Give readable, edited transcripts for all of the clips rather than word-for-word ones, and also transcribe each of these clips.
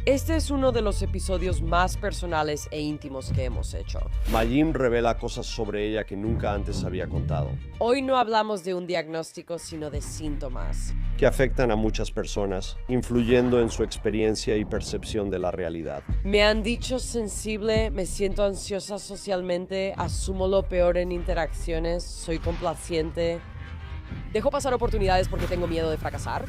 Este es uno de los episodios más personales e íntimos que hemos hecho. Mayim revela cosas sobre ella que nunca antes había contado, Hoy no hablamos de un diagnóstico, sino de síntomas. que afectan a muchas personas, influyendo en su experiencia y percepción de la realidad. Me han dicho sensible, me siento ansiosa socialmente, asumo lo peor en interacciones, soy complaciente. Dejo pasar oportunidades porque tengo miedo de fracasar.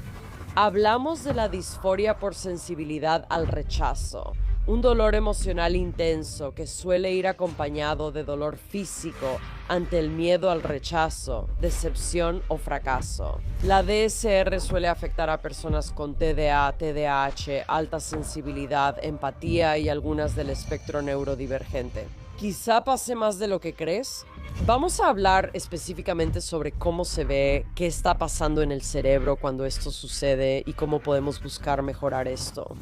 Hablamos de la disforia por sensibilidad al rechazo, un dolor emocional intenso que suele ir acompañado de dolor físico ante el miedo al rechazo, decepción o fracaso. La DSR suele afectar a personas con TDA, TDAH, alta sensibilidad, empatía y algunas del espectro neurodivergente. Quizá pase más de lo que crees. Vamos a hablar específicamente sobre cómo se ve, qué está pasando en el cerebro cuando esto sucede y cómo podemos buscar mejorar esto.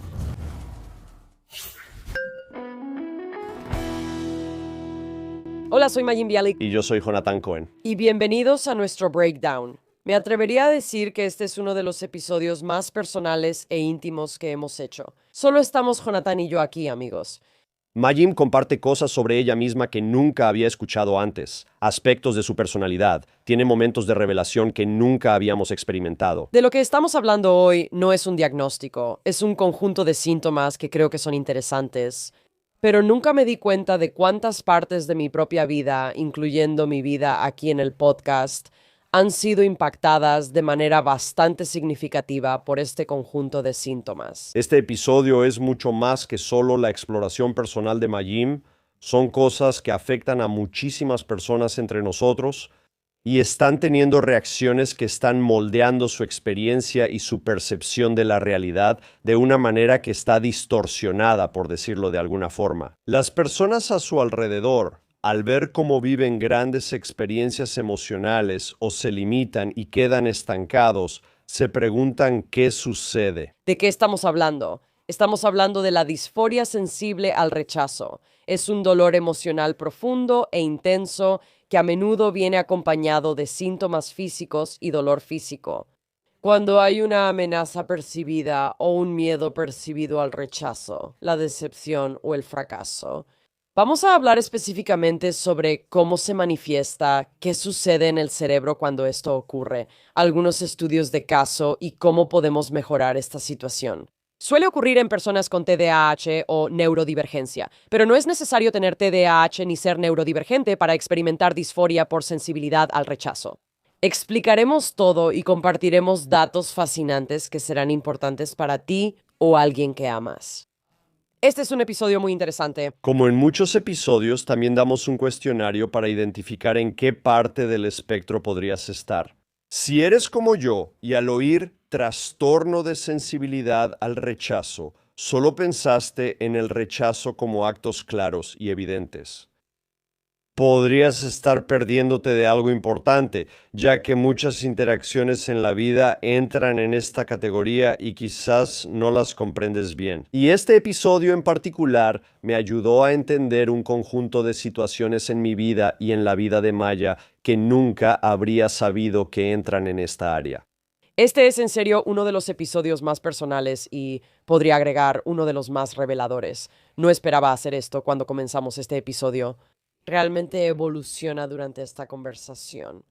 Hola, soy Mayim Bialik Y yo soy Jonathan Cohen. y bienvenidos a nuestro Breakdown. Me atrevería a decir que este es uno de los episodios más personales e íntimos que hemos hecho. Solo estamos Jonathan y yo aquí, amigos. Mayim comparte cosas sobre ella misma que nunca había escuchado antes, aspectos de su personalidad, tiene momentos de revelación que nunca habíamos experimentado. De lo que estamos hablando hoy no es un diagnóstico, es un conjunto de síntomas que creo que son interesantes. Pero nunca me di cuenta de cuántas partes de mi propia vida, incluyendo mi vida aquí en el podcast, han sido impactadas de manera bastante significativa por este conjunto de síntomas. Este episodio es mucho más que solo la exploración personal de Mayim, son cosas que afectan a muchísimas personas entre nosotros y están teniendo reacciones que están moldeando su experiencia y su percepción de la realidad de una manera que está distorsionada, por decirlo de alguna forma. Las personas a su alrededor, al ver cómo viven grandes experiencias emocionales o se limitan y quedan estancados, se preguntan qué sucede. ¿De qué estamos hablando? Estamos hablando de la disforia sensible al rechazo. Es un dolor emocional profundo e intenso que a menudo viene acompañado de síntomas físicos y dolor físico. Cuando hay una amenaza percibida o un miedo percibido al rechazo, la decepción o el fracaso. Vamos a hablar específicamente sobre cómo se manifiesta, qué sucede en el cerebro cuando esto ocurre, algunos estudios de caso y cómo podemos mejorar esta situación. Suele ocurrir en personas con TDAH o neurodivergencia, pero no es necesario tener TDAH ni ser neurodivergente para experimentar disforia por sensibilidad al rechazo. Explicaremos todo y compartiremos datos fascinantes que serán importantes para ti o alguien que amas. Este es un episodio muy interesante. Como en muchos episodios, también damos un cuestionario para identificar en qué parte del espectro podrías estar. Si eres como yo y al oír trastorno de sensibilidad al rechazo, solo pensaste en el rechazo como actos claros y evidentes, podrías estar perdiéndote de algo importante, ya que muchas interacciones en la vida entran en esta categoría y quizás no las comprendes bien. Y este episodio en particular me ayudó a entender un conjunto de situaciones en mi vida y en la vida de Maya que nunca habría sabido que entran en esta área. Este es en serio uno de los episodios más personales y, podría agregar, uno de los más reveladores. No esperaba hacer esto cuando comenzamos este episodio. Realmente evoluciona durante esta conversación.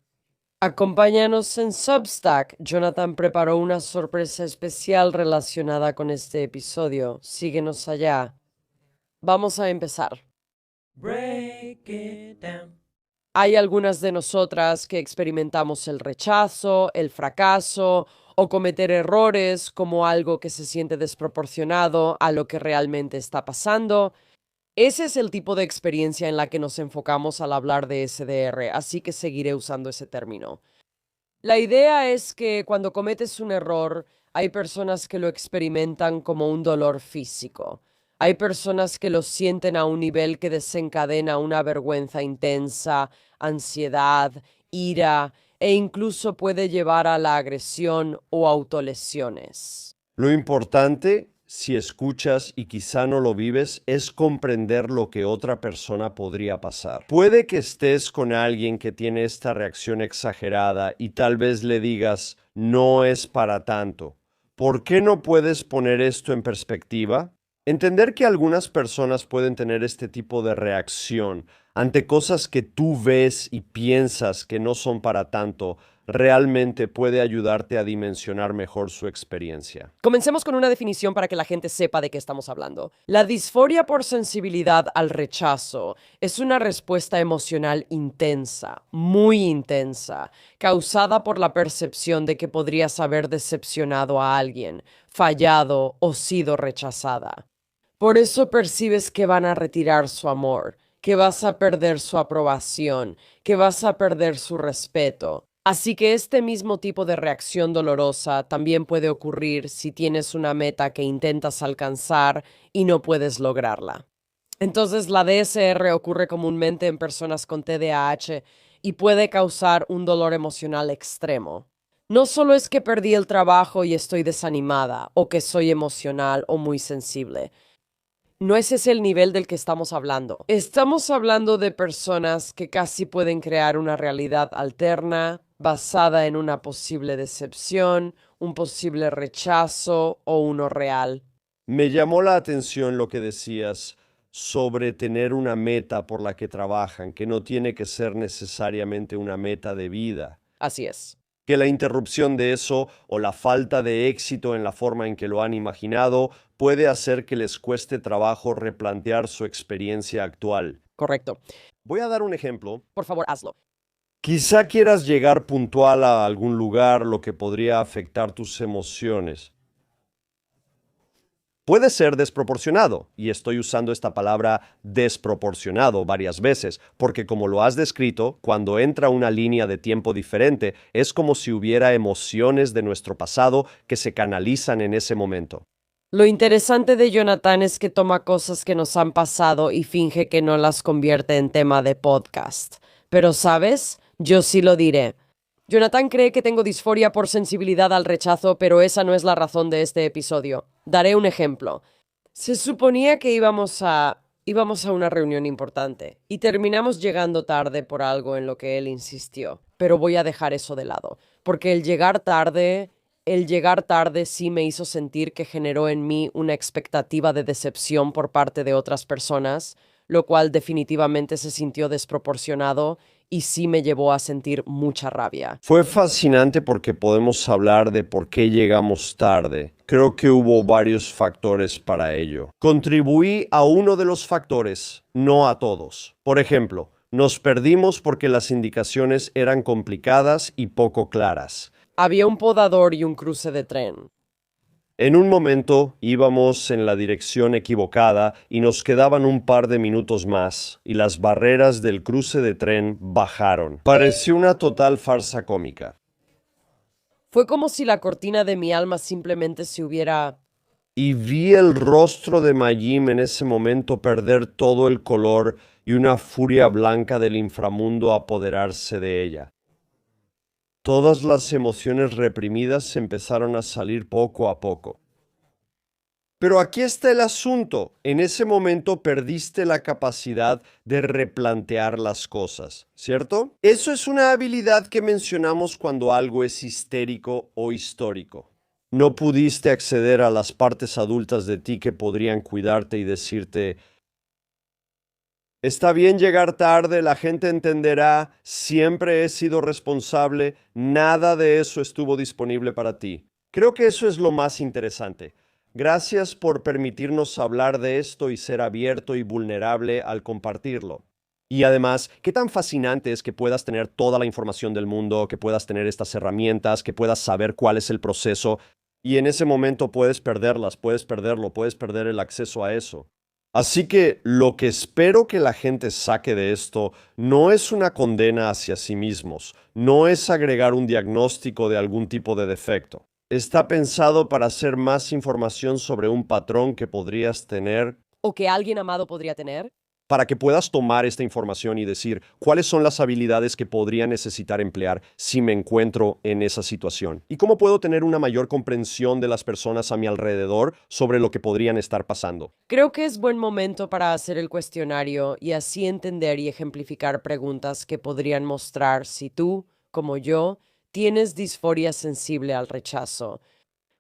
Acompáñanos en Substack. Jonathan preparó una sorpresa especial relacionada con este episodio. Síguenos allá. Vamos a empezar. Break it down. Hay algunas de nosotras que experimentamos el rechazo, el fracaso o cometer errores como algo que se siente desproporcionado a lo que realmente está pasando. Ese es el tipo de experiencia en la que nos enfocamos al hablar de SDR, así que seguiré usando ese término. La idea es que cuando cometes un error, hay personas que lo experimentan como un dolor físico. Hay personas que lo sienten a un nivel que desencadena una vergüenza intensa, ansiedad, ira e incluso puede llevar a la agresión o autolesiones. Lo importante, si escuchas y quizá no lo vives, es comprender lo que otra persona podría pasar. Puede que estés con alguien que tiene esta reacción exagerada y tal vez le digas, no es para tanto. ¿Por qué no puedes poner esto en perspectiva? Entender que algunas personas pueden tener este tipo de reacción ante cosas que tú ves y piensas que no son para tanto, realmente puede ayudarte a dimensionar mejor su experiencia. Comencemos con una definición para que la gente sepa de qué estamos hablando. La disforia por sensibilidad al rechazo es una respuesta emocional intensa, muy intensa, causada por la percepción de que podrías haber decepcionado a alguien, fallado o sido rechazada. Por eso percibes que van a retirar su amor, que vas a perder su aprobación, que vas a perder su respeto. Así que este mismo tipo de reacción dolorosa también puede ocurrir si tienes una meta que intentas alcanzar y no puedes lograrla. Entonces la DSR ocurre comúnmente en personas con TDAH y puede causar un dolor emocional extremo. No solo es que perdí el trabajo y estoy desanimada, o que soy emocional o muy sensible. No ese es el nivel del que estamos hablando. Estamos hablando de personas que casi pueden crear una realidad alterna basada en una posible decepción, un posible rechazo o uno real. Me llamó la atención lo que decías sobre tener una meta por la que trabajan, que no tiene que ser necesariamente una meta de vida. Así es. Que la interrupción de eso o la falta de éxito en la forma en que lo han imaginado puede hacer que les cueste trabajo replantear su experiencia actual. Correcto. Voy a dar un ejemplo. Por favor, hazlo. Quizá quieras llegar puntual a algún lugar, lo que podría afectar tus emociones. Puede ser desproporcionado, y estoy usando esta palabra desproporcionado varias veces, porque como lo has descrito, cuando entra una línea de tiempo diferente, es como si hubiera emociones de nuestro pasado que se canalizan en ese momento. Lo interesante de Jonathan es que toma cosas que nos han pasado y finge que no las convierte en tema de podcast. Pero, ¿sabes? Yo sí lo diré. Jonathan cree que tengo disforia por sensibilidad al rechazo, pero esa no es la razón de este episodio. Daré un ejemplo. Se suponía que íbamos a una reunión importante y terminamos llegando tarde por algo en lo que él insistió. Pero voy a dejar eso de lado, porque el llegar tarde sí me hizo sentir que generó en mí una expectativa de decepción por parte de otras personas, lo cual definitivamente se sintió desproporcionado y sí me llevó a sentir mucha rabia. Fue fascinante porque podemos hablar de por qué llegamos tarde. Creo que hubo varios factores para ello. Contribuí a uno de los factores, no a todos. Por ejemplo, nos perdimos porque las indicaciones eran complicadas y poco claras. Había un podador y un cruce de tren. En un momento íbamos en la dirección equivocada y nos quedaban un par de minutos más, y las barreras del cruce de tren bajaron. Pareció una total farsa cómica. Fue como si la cortina de mi alma simplemente se hubiera... Y vi el rostro de Mayim en ese momento perder todo el color y una furia blanca del inframundo apoderarse de ella. Todas las emociones reprimidas empezaron a salir poco a poco. Pero aquí está el asunto. En ese momento perdiste la capacidad de replantear las cosas, ¿cierto? Eso es una habilidad que mencionamos cuando algo es histérico o histórico. No pudiste acceder a las partes adultas de ti que podrían cuidarte y decirte: está bien llegar tarde, la gente entenderá, siempre he sido responsable, nada de eso estuvo disponible para ti. Creo que eso es lo más interesante. Gracias por permitirnos hablar de esto y ser abierto y vulnerable al compartirlo. Y además, qué tan fascinante es que puedas tener toda la información del mundo, que puedas tener estas herramientas, que puedas saber cuál es el proceso, y en ese momento puedes perderlas, puedes perderlo, puedes perder el acceso a eso. Así que lo que espero que la gente saque de esto no es una condena hacia sí mismos, no es agregar un diagnóstico de algún tipo de defecto. Está pensado para hacer más información sobre un patrón que podrías tener, ¿O que alguien amado podría tener? para que puedas tomar esta información y decir cuáles son las habilidades que podría necesitar emplear si me encuentro en esa situación. Y cómo puedo tener una mayor comprensión de las personas a mi alrededor sobre lo que podrían estar pasando. Creo que es buen momento para hacer el cuestionario y así entender y ejemplificar preguntas que podrían mostrar si tú, como yo, tienes disforia sensible al rechazo.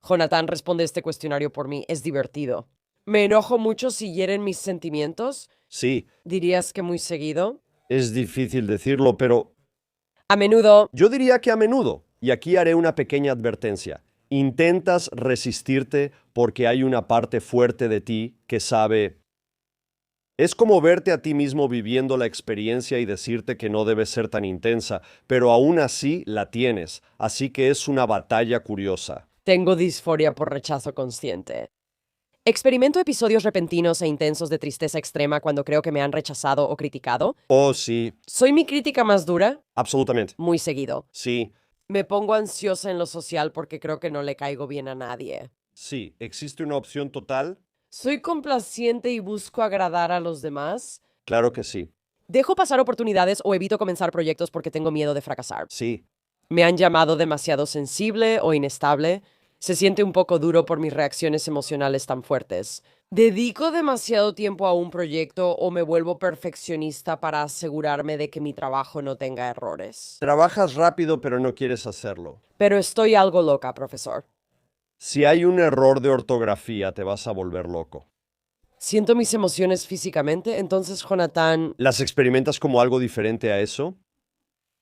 Jonathan responde este cuestionario por mí, es divertido. ¿Me enojo mucho si hieren mis sentimientos? Sí, ¿Dirías que muy seguido? es difícil decirlo, pero A menudo. yo diría que a menudo. Y aquí haré una pequeña advertencia. Intentas resistirte porque hay una parte fuerte de ti que sabe. Es como verte a ti mismo viviendo la experiencia y decirte que no debe ser tan intensa, pero aún así la tienes, así que es una batalla curiosa. Tengo disforia por rechazo consciente. Experimento episodios repentinos e intensos de tristeza extrema cuando creo que me han rechazado o criticado. Oh, sí, ¿Soy mi crítica más dura? absolutamente. Muy seguido. Sí, Me pongo ansiosa en lo social porque creo que no le caigo bien a nadie. sí, existe una opción total. ¿Soy complaciente y busco agradar a los demás? Claro que sí. ¿Dejo pasar oportunidades o evito comenzar proyectos porque tengo miedo de fracasar? Sí, ¿Me han llamado demasiado sensible o inestable? Se siente un poco duro por mis reacciones emocionales tan fuertes. ¿Dedico demasiado tiempo a un proyecto o me vuelvo perfeccionista para asegurarme de que mi trabajo no tenga errores? trabajas rápido pero no quieres hacerlo. Pero estoy algo loca, profesor. Si hay un error de ortografía, te vas a volver loco. ¿Siento mis emociones físicamente? Entonces, Jonathan... ¿Las experimentas como algo diferente a eso?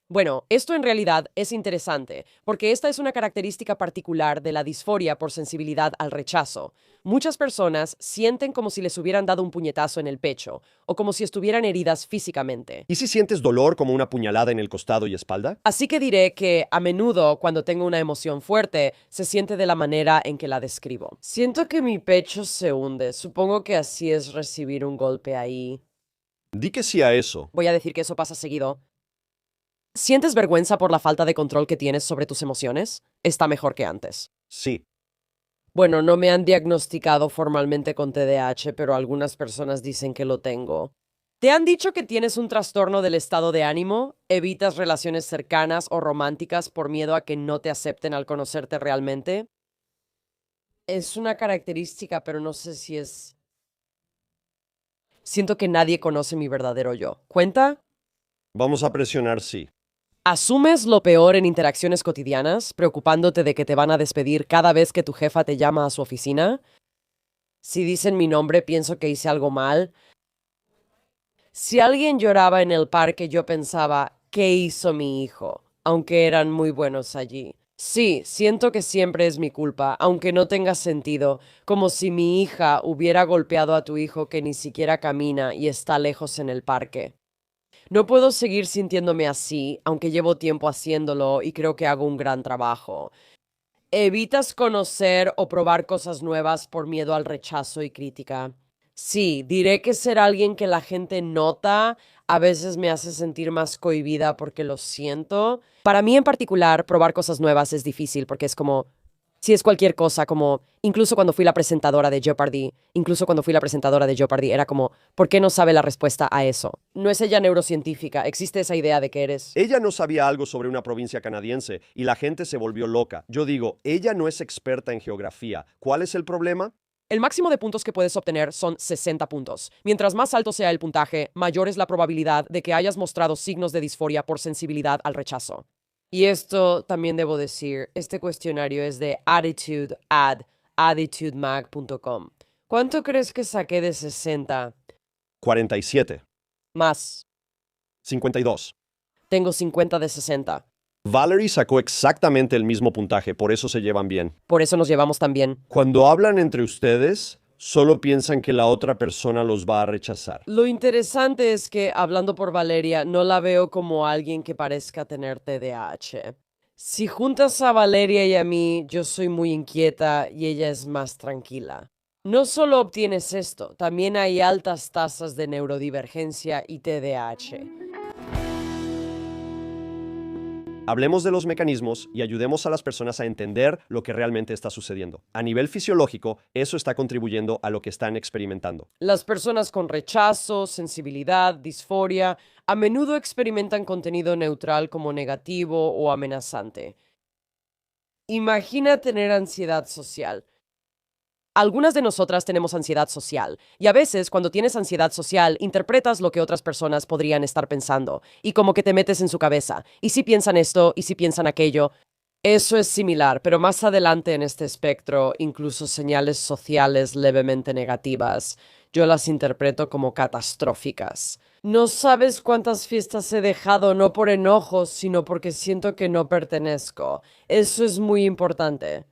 Bueno, esto en realidad es interesante, porque esta es una característica particular de la disforia por sensibilidad al rechazo. Muchas personas sienten como si les hubieran dado un puñetazo en el pecho, o como si estuvieran heridas físicamente. ¿Y si sientes dolor como una puñalada en el costado y espalda? Así que diré que a menudo, cuando tengo una emoción fuerte, se siente de la manera en que la describo. Siento que mi pecho se hunde. Supongo que así es recibir un golpe ahí. Di que sí a eso. Voy a decir que eso pasa seguido. ¿Sientes vergüenza por la falta de control que tienes sobre tus emociones? Está mejor que antes. Sí. Bueno, no me han diagnosticado formalmente con TDAH, pero algunas personas dicen que lo tengo. ¿Te han dicho que tienes un trastorno del estado de ánimo? ¿Evitas relaciones cercanas o románticas por miedo a que no te acepten al conocerte realmente? Es una característica, pero no sé si es... Siento que nadie conoce mi verdadero yo. ¿Cuenta? Vamos a presionar sí. ¿Asumes lo peor en interacciones cotidianas, preocupándote de que te van a despedir cada vez que tu jefa te llama a su oficina? Si dicen mi nombre, pienso que hice algo mal. Si alguien lloraba en el parque, yo pensaba, ¿qué hizo mi hijo? Aunque eran muy buenos allí. Sí, siento que siempre es mi culpa, aunque no tenga sentido, como si mi hija hubiera golpeado a tu hijo que ni siquiera camina y está lejos en el parque. No puedo seguir sintiéndome así, aunque llevo tiempo haciéndolo y creo que hago un gran trabajo. ¿Evitas conocer o probar cosas nuevas por miedo al rechazo y crítica? Sí, diré que ser alguien que la gente nota a veces me hace sentir más cohibida porque lo siento. Para mí en particular, probar cosas nuevas es difícil porque es como, si es cualquier cosa, como, incluso cuando fui la presentadora de Jeopardy, era como, ¿por qué no sabe la respuesta a eso? No es ella neurocientífica, existe esa idea de que eres... Ella no sabía algo sobre una provincia canadiense y la gente se volvió loca. Yo digo, ella no es experta en geografía. ¿Cuál es el problema? El máximo de puntos que puedes obtener son 60 puntos. Mientras más alto sea el puntaje, mayor es la probabilidad de que hayas mostrado signos de disforia por sensibilidad al rechazo. Y esto también debo decir, este cuestionario es de attitudemag.com. ¿Cuánto crees que saqué de 60? 47. Más. 52. Tengo 50 de 60. Valerie sacó exactamente el mismo puntaje, por eso se llevan bien. Por eso nos llevamos tan bien. Cuando hablan entre ustedes, solo piensan que la otra persona los va a rechazar. Lo interesante es que, hablando por Valeria, no la veo como alguien que parezca tener TDAH. Si juntas a Valeria y a mí, yo soy muy inquieta y ella es más tranquila. No solo obtienes esto, también hay altas tasas de neurodivergencia y TDAH. Hablemos de los mecanismos y ayudemos a las personas a entender lo que realmente está sucediendo. A nivel fisiológico, eso está contribuyendo a lo que están experimentando. Las personas con rechazo, sensibilidad, disforia, a menudo experimentan contenido neutral como negativo o amenazante. Imagina tener ansiedad social. Algunas de nosotras tenemos ansiedad social, y a veces cuando tienes ansiedad social interpretas lo que otras personas podrían estar pensando, y como que te metes en su cabeza, y si piensan esto, y si piensan aquello. Eso es similar, pero más adelante en este espectro, incluso señales sociales levemente negativas, yo las interpreto como catastróficas. No sabes cuántas fiestas he dejado no por enojo, sino porque siento que no pertenezco. Eso es muy importante.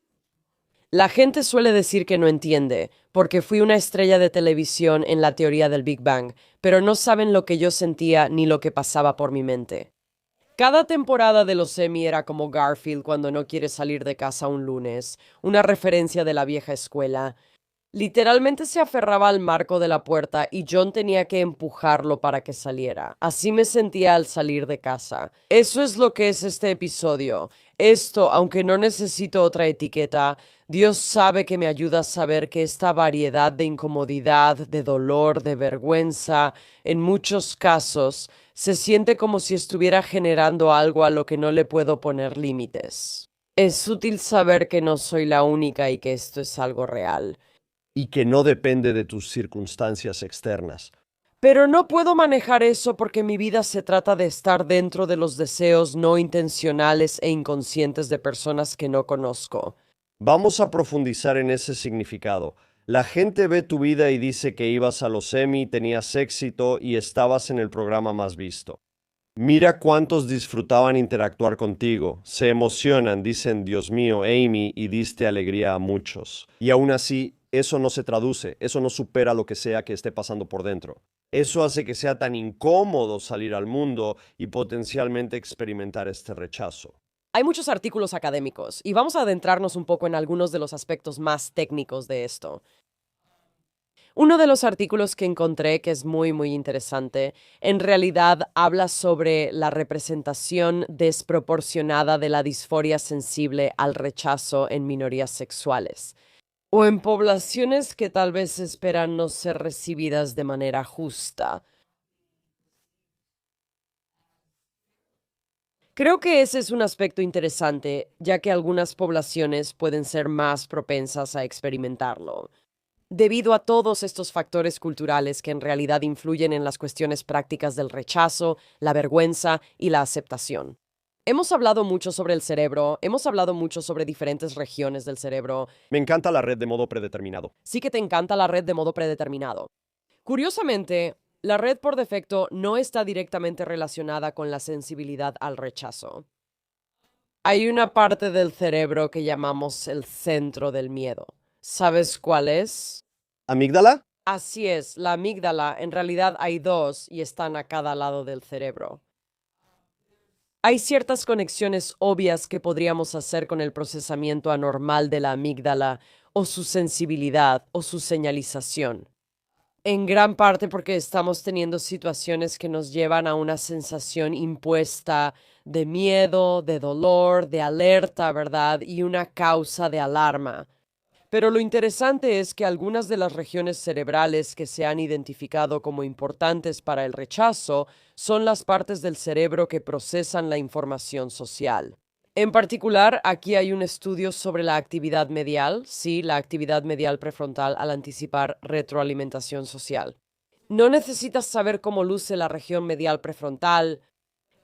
La gente suele decir que no entiende, porque fui una estrella de televisión en la teoría del Big Bang, pero no saben lo que yo sentía ni lo que pasaba por mi mente. Cada temporada de los Emmy era como Garfield cuando no quiere salir de casa un lunes, una referencia de la vieja escuela. Literalmente se aferraba al marco de la puerta y John tenía que empujarlo para que saliera. Así me sentía al salir de casa. Eso es lo que es este episodio. Esto, aunque no necesito otra etiqueta, Dios sabe que me ayuda a saber que esta variedad de incomodidad, de dolor, de vergüenza, en muchos casos, se siente como si estuviera generando algo a lo que no le puedo poner límites. Es útil saber que no soy la única y que esto es algo real. Y que no depende de tus circunstancias externas. Pero no puedo manejar eso porque mi vida se trata de estar dentro de los deseos no intencionales e inconscientes de personas que no conozco. Vamos a profundizar en ese significado. La gente ve tu vida y dice que ibas a los Emmy, tenías éxito y estabas en el programa más visto. Mira cuántos disfrutaban interactuar contigo, se emocionan, dicen Dios mío, Amy, y diste alegría a muchos. Y aún así, eso no se traduce, eso no supera lo que sea que esté pasando por dentro. Eso hace que sea tan incómodo salir al mundo y potencialmente experimentar este rechazo. Hay muchos artículos académicos y vamos a adentrarnos un poco en algunos de los aspectos más técnicos de esto. Uno de los artículos que encontré que es muy interesante, en realidad habla sobre la representación desproporcionada de la disforia sensible al rechazo en minorías sexuales, o en poblaciones que tal vez esperan no ser recibidas de manera justa. Creo que ese es un aspecto interesante, ya que algunas poblaciones pueden ser más propensas a experimentarlo, debido a todos estos factores culturales que en realidad influyen en las cuestiones prácticas del rechazo, la vergüenza y la aceptación. Hemos hablado mucho sobre el cerebro, hemos hablado mucho sobre diferentes regiones del cerebro. Me encanta la red de modo predeterminado. Sí que te encanta la red de modo predeterminado. Curiosamente, la red por defecto no está directamente relacionada con la sensibilidad al rechazo. Hay una parte del cerebro que llamamos el centro del miedo. ¿Sabes cuál es? ¿Amígdala? Así es, la amígdala, en realidad hay dos y están a cada lado del cerebro. Hay ciertas conexiones obvias que podríamos hacer con el procesamiento anormal de la amígdala o su sensibilidad o su señalización. En gran parte porque estamos teniendo situaciones que nos llevan a una sensación impuesta de miedo, de dolor, de alerta, ¿verdad? Y una causa de alarma. Pero lo interesante es que algunas de las regiones cerebrales que se han identificado como importantes para el rechazo son las partes del cerebro que procesan la información social. En particular, aquí hay un estudio sobre la actividad medial, sí, la actividad medial prefrontal al anticipar retroalimentación social. No necesitas saber cómo luce la región medial prefrontal,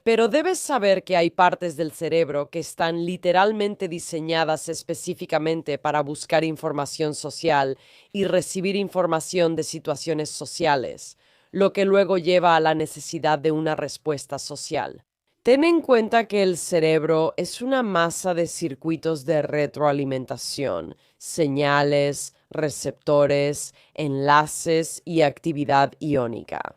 pero debes saber que hay partes del cerebro que están literalmente diseñadas específicamente para buscar información social y recibir información de situaciones sociales, lo que luego lleva a la necesidad de una respuesta social. Ten en cuenta que el cerebro es una masa de circuitos de retroalimentación, señales, receptores, enlaces y actividad iónica.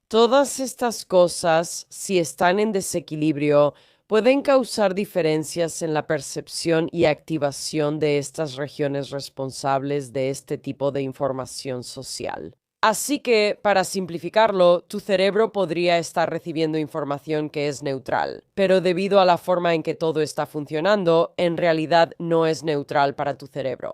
Todas estas cosas, si están en desequilibrio, pueden causar diferencias en la percepción y activación de estas regiones responsables de este tipo de información social. Así que, para simplificarlo, tu cerebro podría estar recibiendo información que es neutral, pero debido a la forma en que todo está funcionando, en realidad no es neutral para tu cerebro.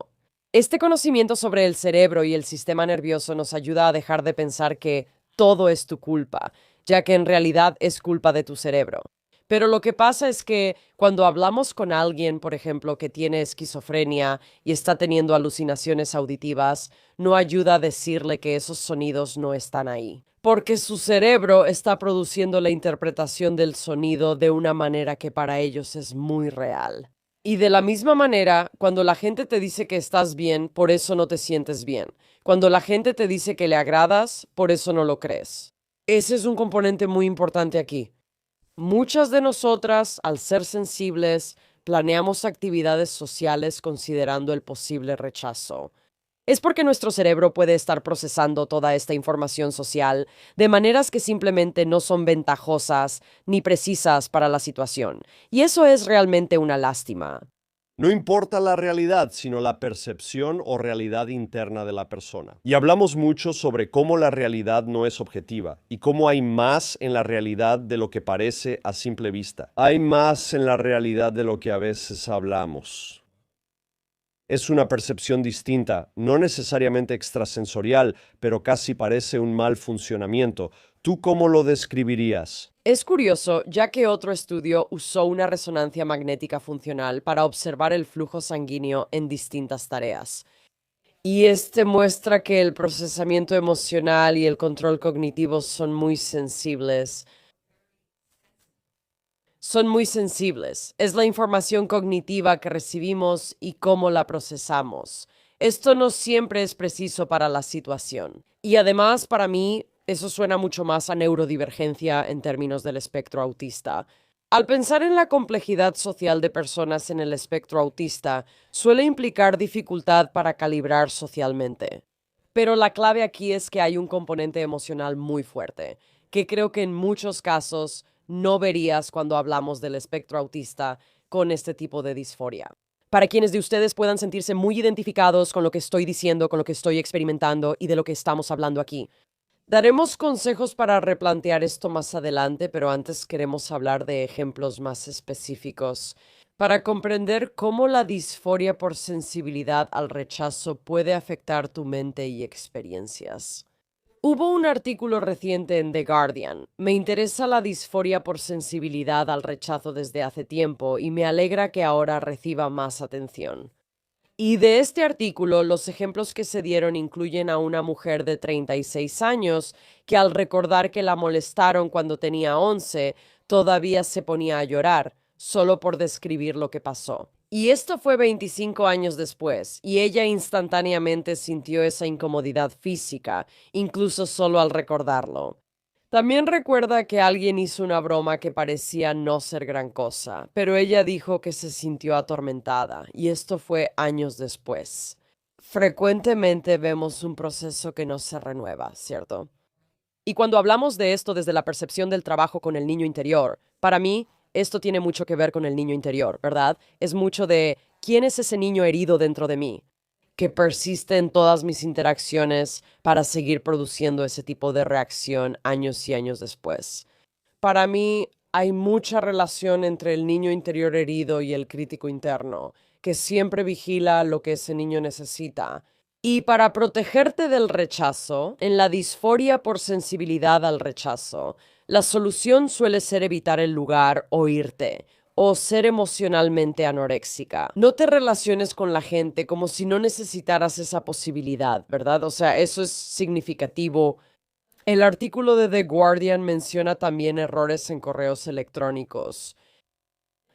Este conocimiento sobre el cerebro y el sistema nervioso nos ayuda a dejar de pensar que todo es tu culpa, ya que en realidad es culpa de tu cerebro. Pero lo que pasa es que cuando hablamos con alguien, por ejemplo, que tiene esquizofrenia y está teniendo alucinaciones auditivas, no ayuda a decirle que esos sonidos no están ahí, porque su cerebro está produciendo la interpretación del sonido de una manera que para ellos es muy real. Y de la misma manera, cuando la gente te dice que estás bien, por eso no te sientes bien. Cuando la gente te dice que le agradas, por eso no lo crees. Ese es un componente muy importante aquí. Muchas de nosotras, al ser sensibles, planeamos actividades sociales considerando el posible rechazo. Es porque nuestro cerebro puede estar procesando toda esta información social de maneras que simplemente no son ventajosas ni precisas para la situación. Y eso es realmente una lástima. No importa la realidad, sino la percepción o realidad interna de la persona. Y hablamos mucho sobre cómo la realidad no es objetiva y cómo hay más en la realidad de lo que parece a simple vista. Hay más en la realidad de lo que a veces hablamos. Es una percepción distinta, no necesariamente extrasensorial, pero casi parece un mal funcionamiento. ¿Tú cómo lo describirías? Es curioso, ya que otro estudio usó una resonancia magnética funcional para observar el flujo sanguíneo en distintas tareas. Y este muestra que el procesamiento emocional y el control cognitivo son muy sensibles. Son muy sensibles. Es la información cognitiva que recibimos y cómo la procesamos. Esto no siempre es preciso para la situación. Y además, para mí, eso suena mucho más a neurodivergencia en términos del espectro autista. Al pensar en la complejidad social de personas en el espectro autista, suele implicar dificultad para calibrar socialmente. Pero la clave aquí es que hay un componente emocional muy fuerte, que creo que en muchos casos no verías cuando hablamos del espectro autista con este tipo de disforia. Para quienes de ustedes puedan sentirse muy identificados con lo que estoy diciendo, con lo que estoy experimentando y de lo que estamos hablando aquí. Daremos consejos para replantear esto más adelante, pero antes queremos hablar de ejemplos más específicos para comprender cómo la disforia por sensibilidad al rechazo puede afectar tu mente y experiencias. Hubo un artículo reciente en The Guardian. Me interesa la disforia por sensibilidad al rechazo desde hace tiempo y me alegra que ahora reciba más atención. Y de este artículo, los ejemplos que se dieron incluyen a una mujer de 36 años que al recordar que la molestaron cuando tenía 11, todavía se ponía a llorar, solo por describir lo que pasó. Y esto fue 25 años después, y ella instantáneamente sintió esa incomodidad física, incluso solo al recordarlo. También recuerda que alguien hizo una broma que parecía no ser gran cosa, pero ella dijo que se sintió atormentada, y esto fue años después. Frecuentemente vemos un proceso que no se renueva, ¿cierto? Y cuando hablamos de esto desde la percepción del trabajo con el niño interior, para mí, esto tiene mucho que ver con el niño interior, ¿verdad? Es mucho de quién es ese niño herido dentro de mí, que persiste en todas mis interacciones para seguir produciendo ese tipo de reacción años y años después. Para mí hay mucha relación entre el niño interior herido y el crítico interno, que siempre vigila lo que ese niño necesita. Y para protegerte del rechazo, en la disforia por sensibilidad al rechazo, la solución suele ser evitar el lugar o irte, o ser emocionalmente anoréxica. No te relaciones con la gente como si no necesitaras esa posibilidad, ¿verdad? O sea, eso es significativo. El artículo de The Guardian menciona también errores en correos electrónicos.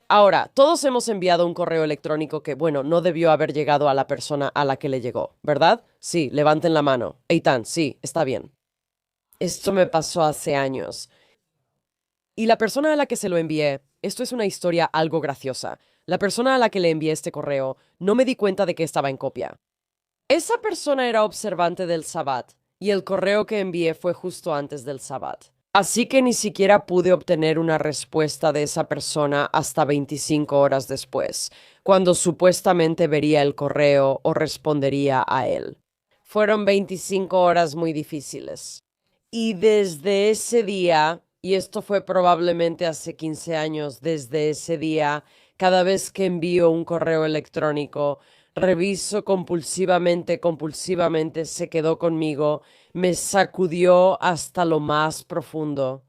Ahora, todos hemos enviado un correo electrónico que, bueno, no debió haber llegado a la persona a la que le llegó, ¿verdad? Sí, levanten la mano. Eitan, sí, está bien. Esto me pasó hace años. Y la persona a la que se lo envié, esto es una historia algo graciosa. La persona a la que le envié este correo, no me di cuenta de que estaba en copia. Esa persona era observante del Sabbat, y el correo que envié fue justo antes del Sabbat. Así que ni siquiera pude obtener una respuesta de esa persona hasta 25 horas después, cuando supuestamente vería el correo o respondería a él. Fueron 25 horas muy difíciles. Y desde ese día, y esto fue probablemente hace 15 años, desde ese día, cada vez que envío un correo electrónico, reviso compulsivamente, se quedó conmigo, me sacudió hasta lo más profundo.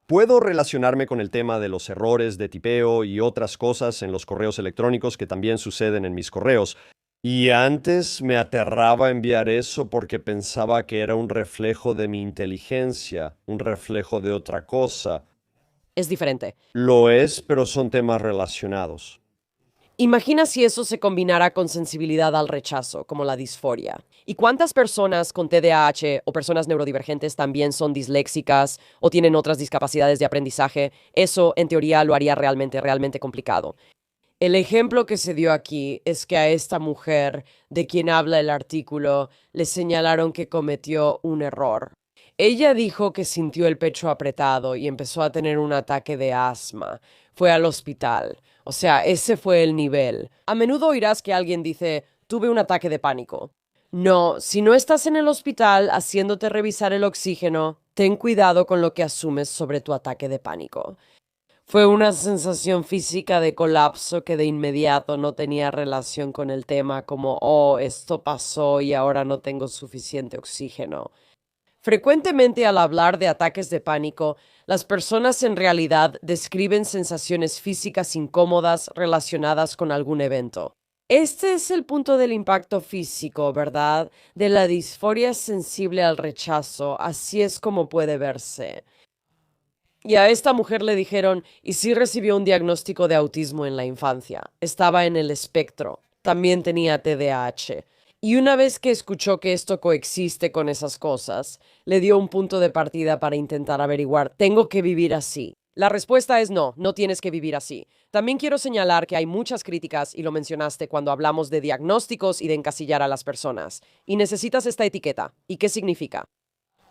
Puedo relacionarme con el tema de los errores de tipeo y otras cosas en los correos electrónicos que también suceden en mis correos. Y antes me aterraba enviar eso porque pensaba que era un reflejo de mi inteligencia, un reflejo de otra cosa. Es diferente. Lo es, pero son temas relacionados. Imagina si eso se combinara con sensibilidad al rechazo, como la disforia. ¿Y cuántas personas con TDAH o personas neurodivergentes también son disléxicas o tienen otras discapacidades de aprendizaje? Eso, en teoría, lo haría realmente complicado. El ejemplo que se dio aquí es que a esta mujer de quien habla el artículo le señalaron que cometió un error. Ella dijo que sintió el pecho apretado y empezó a tener un ataque de asma. Fue al hospital. O sea, ese fue el nivel. A menudo oirás que alguien dice, tuve un ataque de pánico. No, si no estás en el hospital haciéndote revisar el oxígeno, ten cuidado con lo que asumes sobre tu ataque de pánico. Fue una sensación física de colapso que de inmediato no tenía relación con el tema, como, oh, esto pasó y ahora no tengo suficiente oxígeno. Frecuentemente al hablar de ataques de pánico, las personas en realidad describen sensaciones físicas incómodas relacionadas con algún evento. Este es el punto del impacto físico, ¿verdad? De la disforia sensible al rechazo, así es como puede verse. Y a esta mujer le dijeron, y sí recibió un diagnóstico de autismo en la infancia. Estaba en el espectro. También tenía TDAH. Y una vez que escuchó que esto coexiste con esas cosas, le dio un punto de partida para intentar averiguar, ¿tengo que vivir así? La respuesta es no, no tienes que vivir así. También quiero señalar que hay muchas críticas, y lo mencionaste cuando hablamos de diagnósticos y de encasillar a las personas. Y necesitas esta etiqueta. ¿Y qué significa?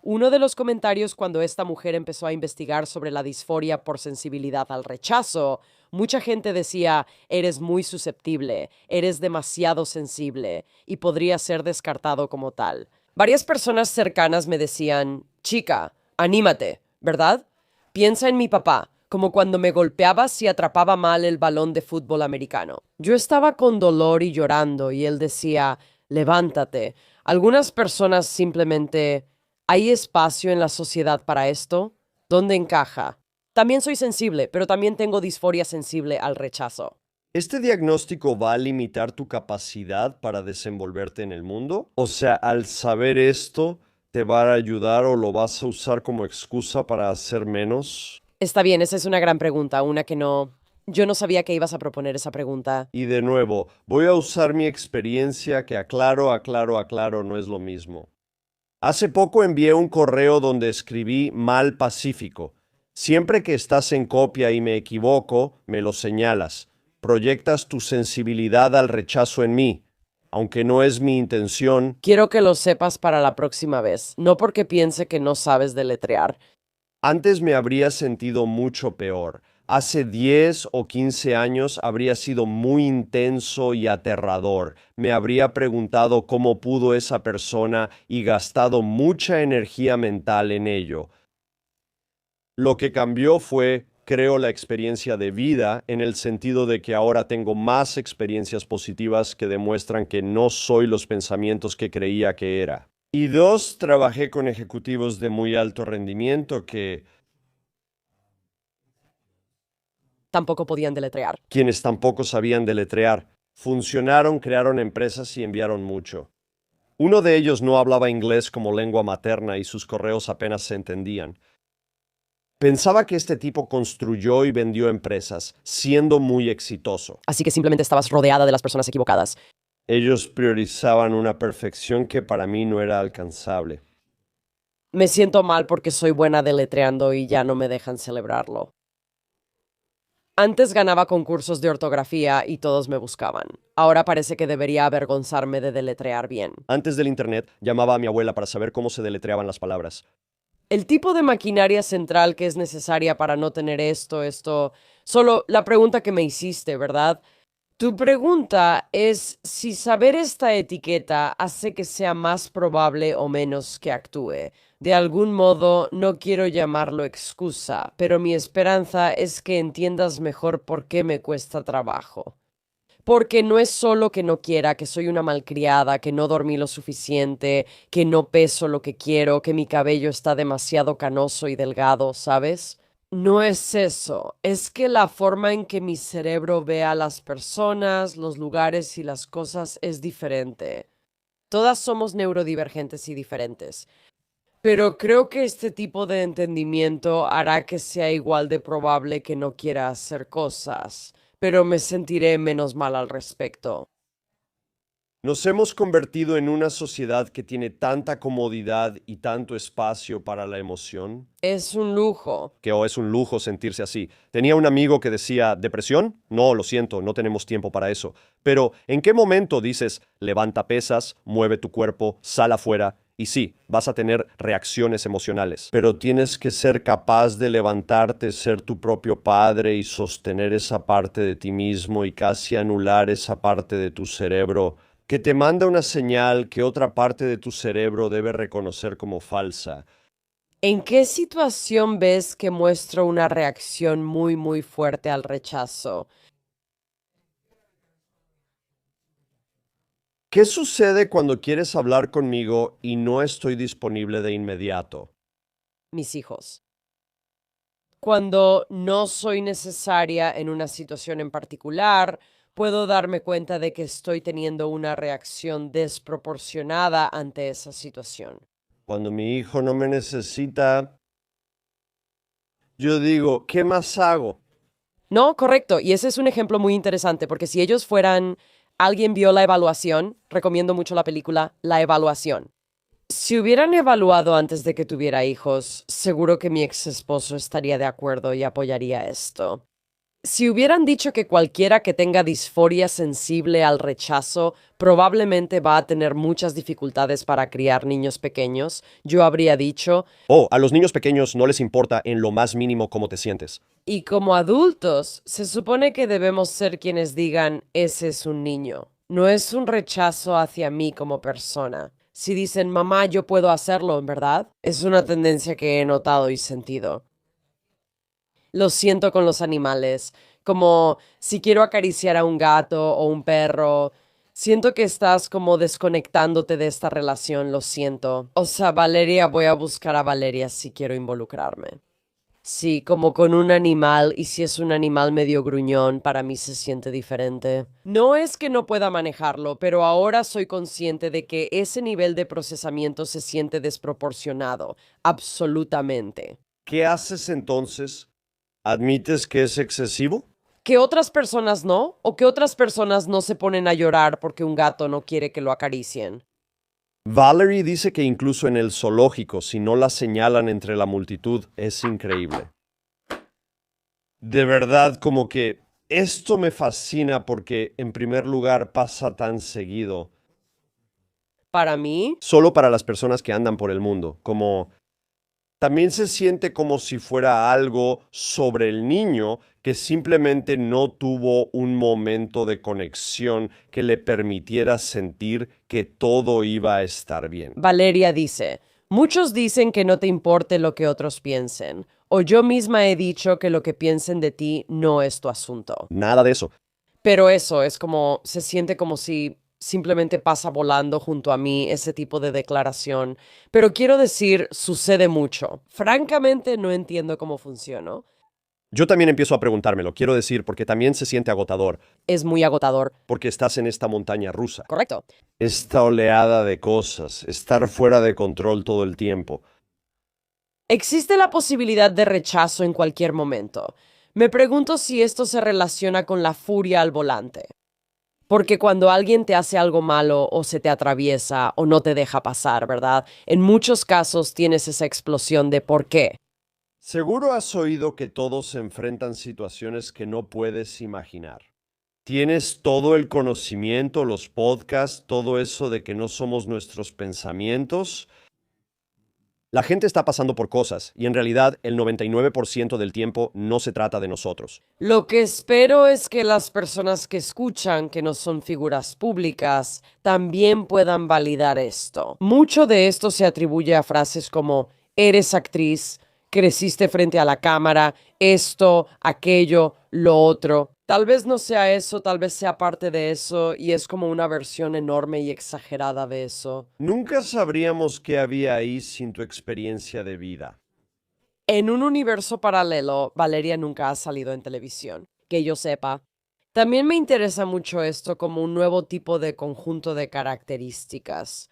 Uno de los comentarios cuando esta mujer empezó a investigar sobre la disforia por sensibilidad al rechazo, mucha gente decía, eres muy susceptible, eres demasiado sensible y podría ser descartado como tal. Varias personas cercanas me decían, chica, anímate, ¿verdad? Piensa en mi papá, como cuando me golpeaba si atrapaba mal el balón de fútbol americano. Yo estaba con dolor y llorando y él decía, levántate. Algunas personas simplemente... ¿Hay espacio en la sociedad para esto? ¿Dónde encaja? También soy sensible, pero también tengo disforia sensible al rechazo. ¿Este diagnóstico va a limitar tu capacidad para desenvolverte en el mundo? O sea, al saber esto, ¿te va a ayudar o lo vas a usar como excusa para hacer menos? Está bien, esa es una gran pregunta, una que no... Yo no sabía que ibas a proponer esa pregunta. Y de nuevo, voy a usar mi experiencia que aclaro, no es lo mismo. Hace poco envié un correo donde escribí mal pacífico. Siempre que estás en copia y me equivoco, me lo señalas. Proyectas tu sensibilidad al rechazo en mí. Aunque no es mi intención, Quiero que lo sepas para la próxima vez, no porque piense que no sabes deletrear. antes me habría sentido mucho peor. Hace 10 o 15 años habría sido muy intenso y aterrador. Me habría preguntado cómo pudo esa persona y gastado mucha energía mental en ello. Lo que cambió fue, creo, la experiencia de vida, en el sentido de que ahora tengo más experiencias positivas que demuestran que no soy los pensamientos que creía que era. Y dos, trabajé con ejecutivos de muy alto rendimiento Tampoco podían deletrear. quienes tampoco sabían deletrear, funcionaron, crearon empresas y enviaron mucho. Uno de ellos no hablaba inglés como lengua materna y sus correos apenas se entendían. Pensaba que este tipo construyó y vendió empresas, siendo muy exitoso. Así que simplemente estabas rodeada de las personas equivocadas. Ellos priorizaban una perfección que para mí no era alcanzable. Me siento mal porque soy buena deletreando y ya no me dejan celebrarlo. Antes ganaba concursos de ortografía y todos me buscaban. Ahora parece que debería avergonzarme de deletrear bien. Antes del internet, llamaba a mi abuela para saber cómo se deletreaban las palabras. El tipo de maquinaria central que es necesaria para no tener solo la pregunta que me hiciste, ¿verdad? Tu pregunta es si saber esta etiqueta hace que sea más probable o menos que actúe. De algún modo, no quiero llamarlo excusa, pero mi esperanza es que entiendas mejor por qué me cuesta trabajo. Porque no es solo que no quiera, que soy una malcriada, que no dormí lo suficiente, que no peso lo que quiero, que mi cabello está demasiado canoso y delgado, ¿sabes? No es eso, es que la forma en que mi cerebro ve a las personas, los lugares y las cosas es diferente. Todas somos neurodivergentes y diferentes. Pero creo que este tipo de entendimiento hará que sea igual de probable que no quiera hacer cosas, pero me sentiré menos mal al respecto. Nos hemos convertido en una sociedad que tiene tanta comodidad y tanto espacio para la emoción, Es un lujo. que es un lujo sentirse así. Tenía un amigo que decía, ¿depresión? No, lo siento, no tenemos tiempo para eso. Pero, ¿en qué momento dices, levanta pesas, mueve tu cuerpo, sal afuera? Y sí, vas a tener reacciones emocionales. Pero tienes que ser capaz de levantarte, ser tu propio padre y sostener esa parte de ti mismo y casi anular esa parte de tu cerebro que te manda una señal que otra parte de tu cerebro debe reconocer como falsa. ¿En qué situación ves que muestro una reacción muy fuerte al rechazo? ¿Qué sucede cuando quieres hablar conmigo y no estoy disponible de inmediato? Mis hijos. Cuando no soy necesaria en una situación en particular, puedo darme cuenta de que estoy teniendo una reacción desproporcionada ante esa situación. Cuando mi hijo no me necesita, yo digo, ¿qué más hago? No, correcto. Y ese es un ejemplo muy interesante, porque si ellos fueran, alguien vio la evaluación, recomiendo mucho la película La Evaluación. Si hubieran evaluado antes de que tuviera hijos, seguro que mi ex esposo estaría de acuerdo y apoyaría esto. Si hubieran dicho que cualquiera que tenga disforia sensible al rechazo probablemente va a tener muchas dificultades para criar niños pequeños, yo habría dicho, Oh, a los niños pequeños no les importa en lo más mínimo cómo te sientes. y como adultos, se supone que debemos ser quienes digan, ese es un niño. No es un rechazo hacia mí como persona. Si dicen, mamá, yo puedo hacerlo, en verdad, es una tendencia que he notado y sentido. Lo siento con los animales, como si quiero acariciar a un gato o un perro. Siento que estás como desconectándote de esta relación, lo siento. O sea, Valeria, voy a buscar a Valeria si quiero involucrarme. Sí, como con un animal, y si es un animal medio gruñón, para mí se siente diferente. No es que no pueda manejarlo, pero ahora soy consciente de que ese nivel de procesamiento se siente desproporcionado, absolutamente. ¿Qué haces entonces? ¿Admites que es excesivo? ¿Que otras personas no? ¿O que otras personas no se ponen a llorar porque un gato no quiere que lo acaricien? Valerie dice que incluso en el zoológico, si no la señalan entre la multitud, es increíble. De verdad, como que esto me fascina porque, en primer lugar, pasa tan seguido. Para mí, Solo para las personas que andan por el mundo, como también se siente como si fuera algo sobre el niño que simplemente no tuvo un momento de conexión que le permitiera sentir que todo iba a estar bien. Valeria dice, muchos dicen que no te importe lo que otros piensen, o yo misma he dicho que lo que piensen de ti no es tu asunto. Nada de eso. Pero eso es como, se siente como si simplemente pasa volando junto a mí ese tipo de declaración. Pero quiero decir, sucede mucho. Francamente, no entiendo cómo funciona. Yo también empiezo a preguntármelo, quiero decir, porque también se siente agotador, Es muy agotador. porque estás en esta montaña rusa. Correcto. Esta oleada de cosas, estar fuera de control todo el tiempo. Existe la posibilidad de rechazo en cualquier momento. Me pregunto si esto se relaciona con la furia al volante. Porque cuando alguien te hace algo malo o se te atraviesa o no te deja pasar, ¿verdad? En muchos casos tienes esa explosión de ¿por qué? Seguro has oído que todos enfrentan situaciones que no puedes imaginar. Tienes todo el conocimiento, los podcasts, todo eso de que no somos nuestros pensamientos. La gente está pasando por cosas y en realidad el 99% del tiempo no se trata de nosotros. Lo que espero es que las personas que escuchan, que no son figuras públicas, también puedan validar esto. Mucho de esto se atribuye a frases como eres actriz, creciste frente a la cámara, esto, aquello, lo otro. Tal vez no sea eso, tal vez sea parte de eso y es como una versión enorme y exagerada de eso. Nunca sabríamos qué había ahí sin tu experiencia de vida. En un universo paralelo, Valeria nunca ha salido en televisión, que yo sepa. También me interesa mucho esto como un nuevo tipo de conjunto de características,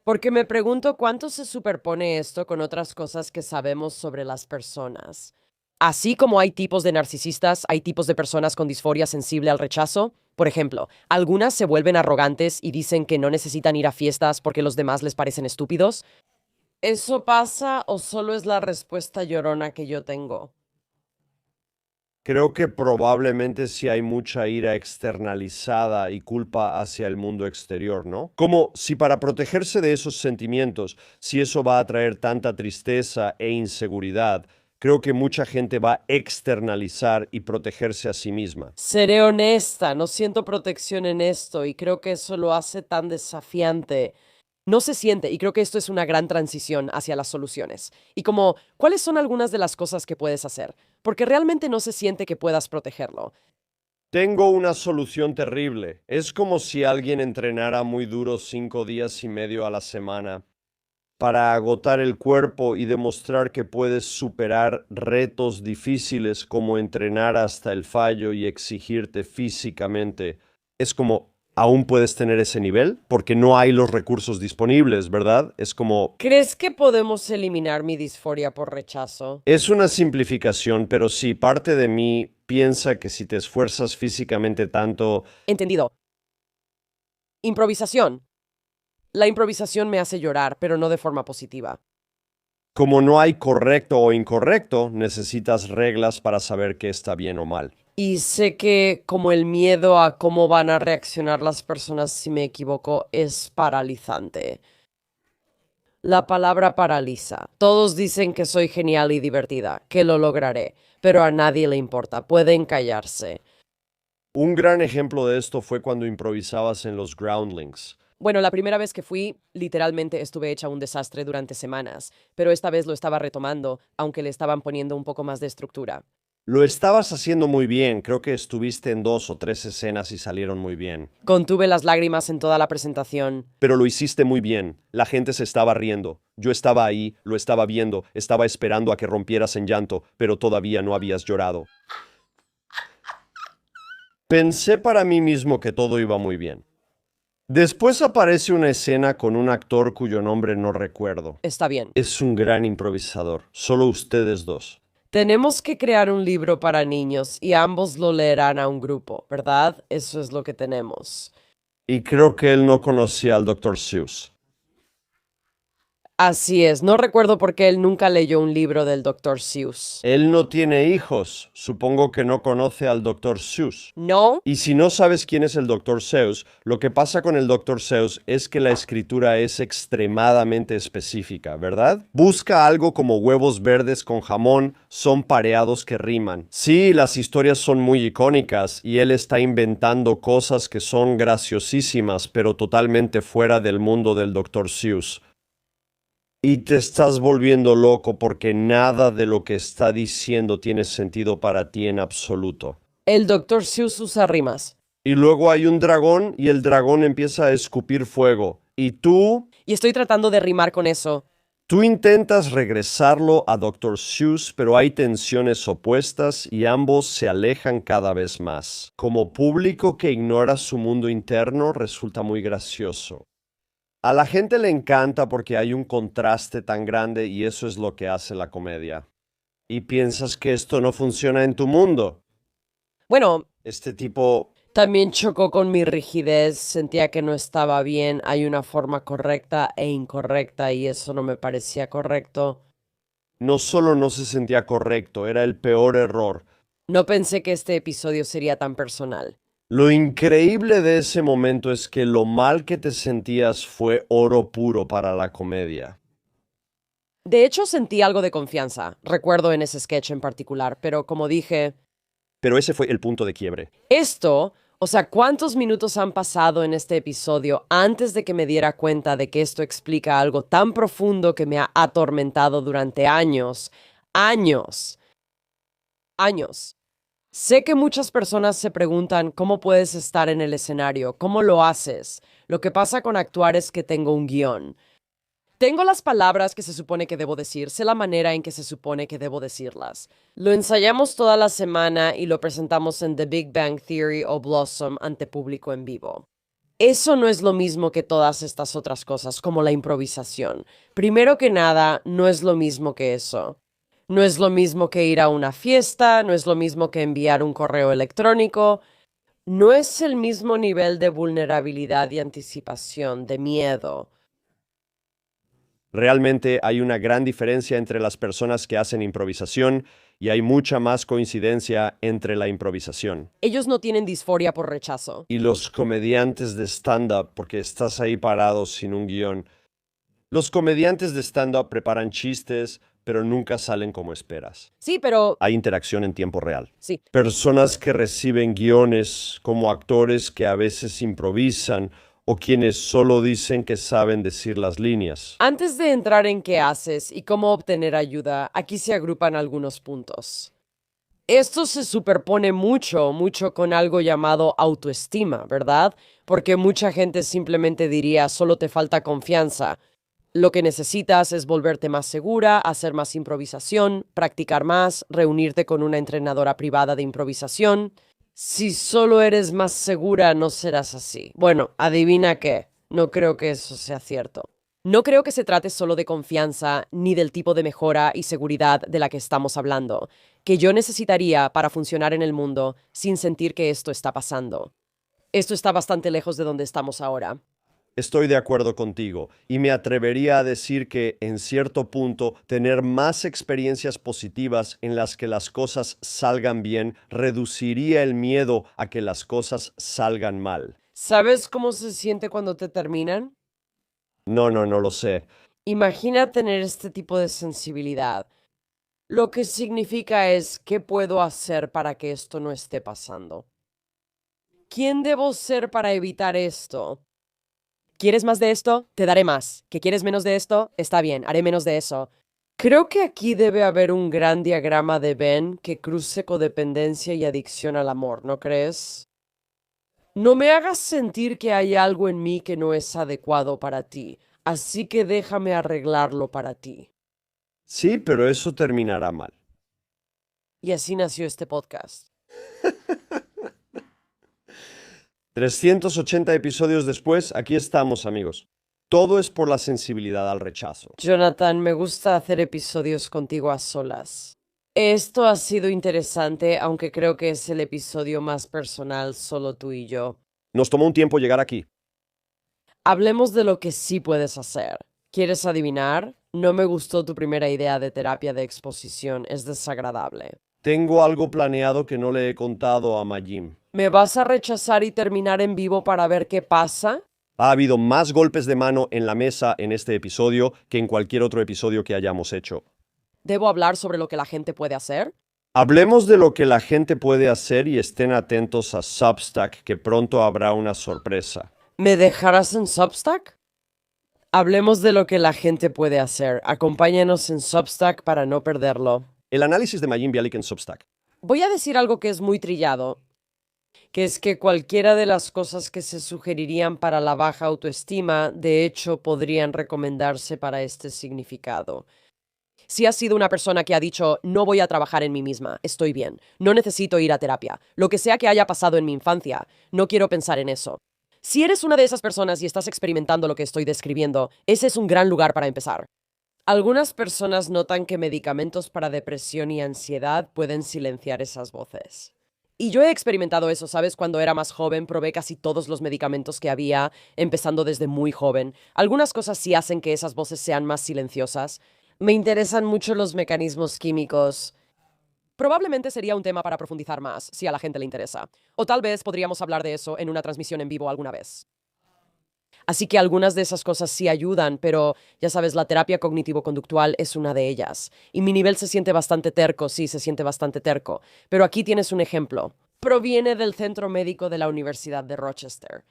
porque me pregunto cuánto se superpone esto con otras cosas que sabemos sobre las personas. Así como hay tipos de narcisistas, hay tipos de personas con disforia sensible al rechazo. Por ejemplo, algunas se vuelven arrogantes y dicen que no necesitan ir a fiestas porque los demás les parecen estúpidos. ¿Eso pasa o solo es la respuesta llorona que yo tengo? Creo que probablemente sí hay mucha ira externalizada y culpa hacia el mundo exterior, ¿no? Como si para protegerse de esos sentimientos, si eso va a traer tanta tristeza e inseguridad, creo que mucha gente va a externalizar y protegerse a sí misma. Seré honesta, no siento protección en esto y creo que eso lo hace tan desafiante. No se siente y creo que esto es una gran transición hacia las soluciones. Y como, ¿cuáles son algunas de las cosas que puedes hacer? Porque realmente no se siente que puedas protegerlo. Tengo una solución terrible. Es como si alguien entrenara muy duro 5 días y medio a la semana para agotar el cuerpo y demostrar que puedes superar retos difíciles como entrenar hasta el fallo y exigirte físicamente. Es como, aún puedes tener ese nivel porque no hay los recursos disponibles, ¿verdad? Es como, ¿Crees que podemos eliminar mi disforia por rechazo? es una simplificación, pero sí, parte de mí piensa que si te esfuerzas físicamente tanto, Entendido. Improvisación. La improvisación me hace llorar, pero no de forma positiva. como no hay correcto o incorrecto, necesitas reglas para saber qué está bien o mal. Y sé que como el miedo a cómo van a reaccionar las personas si me equivoco es paralizante. La palabra paraliza. Todos dicen que soy genial y divertida, que lo lograré, pero a nadie le importa, pueden callarse. Un gran ejemplo de esto fue cuando improvisabas en los Groundlings. Bueno, la primera vez que fui, literalmente estuve hecha un desastre durante semanas, pero esta vez lo estaba retomando, aunque le estaban poniendo un poco más de estructura. Lo estabas haciendo muy bien, creo que estuviste en 2 o 3 escenas y salieron muy bien. Contuve las lágrimas en toda la presentación. Pero lo hiciste muy bien, la gente se estaba riendo. Yo estaba ahí, lo estaba viendo, estaba esperando a que rompieras en llanto, pero todavía no habías llorado. Pensé para mí mismo que todo iba muy bien. Después aparece una escena con un actor cuyo nombre no recuerdo. Está bien. Es un gran improvisador, solo ustedes dos. Tenemos que crear un libro para niños y ambos lo leerán a un grupo, ¿verdad? Eso es lo que tenemos. Y creo que él no conocía al Dr. Seuss. Así es, no recuerdo por qué él nunca leyó un libro del Dr. Seuss. Él no tiene hijos, supongo que no conoce al Dr. Seuss. ¿No? Y si no sabes quién es el Dr. Seuss, lo que pasa con el Dr. Seuss es que la escritura es extremadamente específica, ¿verdad? Busca algo como huevos verdes con jamón, son pareados que riman. Sí, las historias son muy icónicas y él está inventando cosas que son graciosísimas, pero totalmente fuera del mundo del Dr. Seuss. Y te estás volviendo loco porque nada de lo que está diciendo tiene sentido para ti en absoluto. El Dr. Seuss usa rimas. Y luego hay un dragón y el dragón empieza a escupir fuego. Y Y estoy tratando de rimar con eso. tú intentas regresarlo a Dr. Seuss, pero hay tensiones opuestas y ambos se alejan cada vez más. Como público que ignora su mundo interno, resulta muy gracioso. A la gente le encanta porque hay un contraste tan grande y eso es lo que hace la comedia. ¿Y piensas que esto no funciona en tu mundo? Bueno, Este tipo... también chocó con mi rigidez, sentía que no estaba bien, hay una forma correcta e incorrecta y eso no me parecía correcto. no solo no se sentía correcto, era el peor error. No pensé que este episodio sería tan personal. Lo increíble de ese momento es que lo mal que te sentías fue oro puro para la comedia. De hecho, sentí algo de confianza, recuerdo en ese sketch en particular, pero como dije, Pero ese fue el punto de quiebre. esto, o sea, ¿cuántos minutos han pasado en este episodio antes de que me diera cuenta de que esto explica algo tan profundo que me ha atormentado durante años? Años. Años. Sé que muchas personas se preguntan cómo puedes estar en el escenario, cómo lo haces. Lo que pasa con actuar es que tengo un guión. Tengo las palabras que se supone que debo decir, sé la manera en que se supone que debo decirlas. Lo ensayamos toda la semana y lo presentamos en The Big Bang Theory o Blossom ante público en vivo. Eso no es lo mismo que todas estas otras cosas, como la improvisación. Primero que nada, no es lo mismo que eso. No es lo mismo que ir a una fiesta, no es lo mismo que enviar un correo electrónico, no es el mismo nivel de vulnerabilidad y anticipación, de miedo. Realmente hay una gran diferencia entre las personas que hacen improvisación y hay mucha más coincidencia entre la improvisación. Ellos no tienen disforia por rechazo. Y los comediantes de stand-up, porque estás ahí parado sin un guión. Los comediantes de stand-up preparan chistes, pero nunca salen como esperas. Sí, pero... Hay interacción en tiempo real. Sí, Personas que reciben guiones, como actores que a veces improvisan o quienes solo dicen que saben decir las líneas. antes de entrar en qué haces y cómo obtener ayuda, aquí se agrupan algunos puntos. Esto se superpone mucho con algo llamado autoestima, ¿verdad? Porque mucha gente simplemente diría, solo te falta confianza. Lo que necesitas es volverte más segura, hacer más improvisación, practicar más, reunirte con una entrenadora privada de improvisación. Si solo eres más segura, no serás así. Bueno, adivina qué. No creo que eso sea cierto. No creo que se trate solo de confianza ni del tipo de mejora y seguridad de la que estamos hablando, que yo necesitaría para funcionar en el mundo sin sentir que esto está pasando. Esto está bastante lejos de donde estamos ahora. Estoy de acuerdo contigo y me atrevería a decir que, en cierto punto, tener más experiencias positivas en las que las cosas salgan bien reduciría el miedo a que las cosas salgan mal. ¿Sabes cómo se siente cuando te terminan? No lo sé. Imagina tener este tipo de sensibilidad. Lo que significa es, ¿qué puedo hacer para que esto no esté pasando? ¿Quién debo ser para evitar esto? ¿Quieres más de esto? Te daré más. ¿Que quieres menos de esto? Está bien, haré menos de eso. Creo que aquí debe haber un gran diagrama de Venn que cruce codependencia y adicción al amor, ¿no crees? No me hagas sentir que hay algo en mí que no es adecuado para ti, así que déjame arreglarlo para ti. Sí, pero eso terminará mal. Y así nació este podcast. 380 episodios después, aquí estamos, amigos. Todo es por la sensibilidad al rechazo. Jonathan, me gusta hacer episodios contigo a solas. Esto ha sido interesante, aunque creo que es el episodio más personal, solo tú y yo. Nos tomó un tiempo llegar aquí. Hablemos de lo que sí puedes hacer. ¿Quieres adivinar? No me gustó tu primera idea de terapia de exposición, es desagradable. Tengo algo planeado que no le he contado a Majim. ¿Me vas a rechazar y terminar en vivo para ver qué pasa? Ha habido más golpes de mano en la mesa en este episodio que en cualquier otro episodio que hayamos hecho. ¿Debo hablar sobre lo que la gente puede hacer? Hablemos de lo que la gente puede hacer y estén atentos a Substack, que pronto habrá una sorpresa. ¿Me dejarás en Substack? Hablemos de lo que la gente puede hacer. Acompáñanos en Substack para no perderlo. El análisis de Majim Bialik en Substack. Voy a decir algo que es muy trillado, que es que cualquiera de las cosas que se sugerirían para la baja autoestima, de hecho, podrían recomendarse para este significado. Si has sido una persona que ha dicho, no voy a trabajar en mí misma, estoy bien, no necesito ir a terapia, lo que sea que haya pasado en mi infancia, no quiero pensar en eso. Si eres una de esas personas y estás experimentando lo que estoy describiendo, ese es un gran lugar para empezar. Algunas personas notan que medicamentos para depresión y ansiedad pueden silenciar esas voces. Y yo he experimentado eso, ¿sabes? Cuando era más joven, probé casi todos los medicamentos que había, empezando desde muy joven. Algunas cosas sí hacen que esas voces sean más silenciosas. Me interesan mucho los mecanismos químicos. Probablemente sería un tema para profundizar más, si a la gente le interesa. O tal vez podríamos hablar de eso en una transmisión en vivo alguna vez. Así que algunas de esas cosas sí ayudan, pero ya sabes, la terapia cognitivo-conductual es una de ellas. Y mi nivel se siente bastante terco, sí, se siente bastante terco. Pero aquí tienes un ejemplo. Proviene del Centro Médico de la Universidad de Rochester.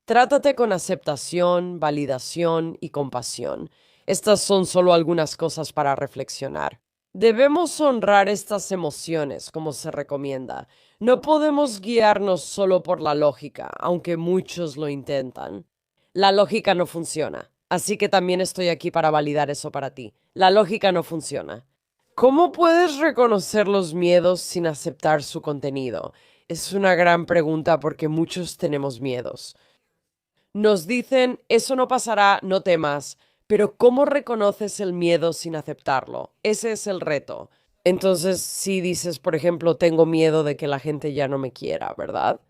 Trátate con aceptación, validación y compasión. Estas son solo algunas cosas para reflexionar. Debemos honrar estas emociones, como se recomienda. No podemos guiarnos solo por la lógica, aunque muchos lo intentan. La lógica no funciona, así que también estoy aquí para validar eso para ti. La lógica no funciona. ¿Cómo puedes reconocer los miedos sin aceptar su contenido? Es una gran pregunta porque muchos tenemos miedos. Nos dicen, eso no pasará, no temas, Pero ¿cómo reconoces el miedo sin aceptarlo? Ese es el reto. Entonces, si dices, por ejemplo, tengo miedo de que la gente ya no me quiera, ¿verdad?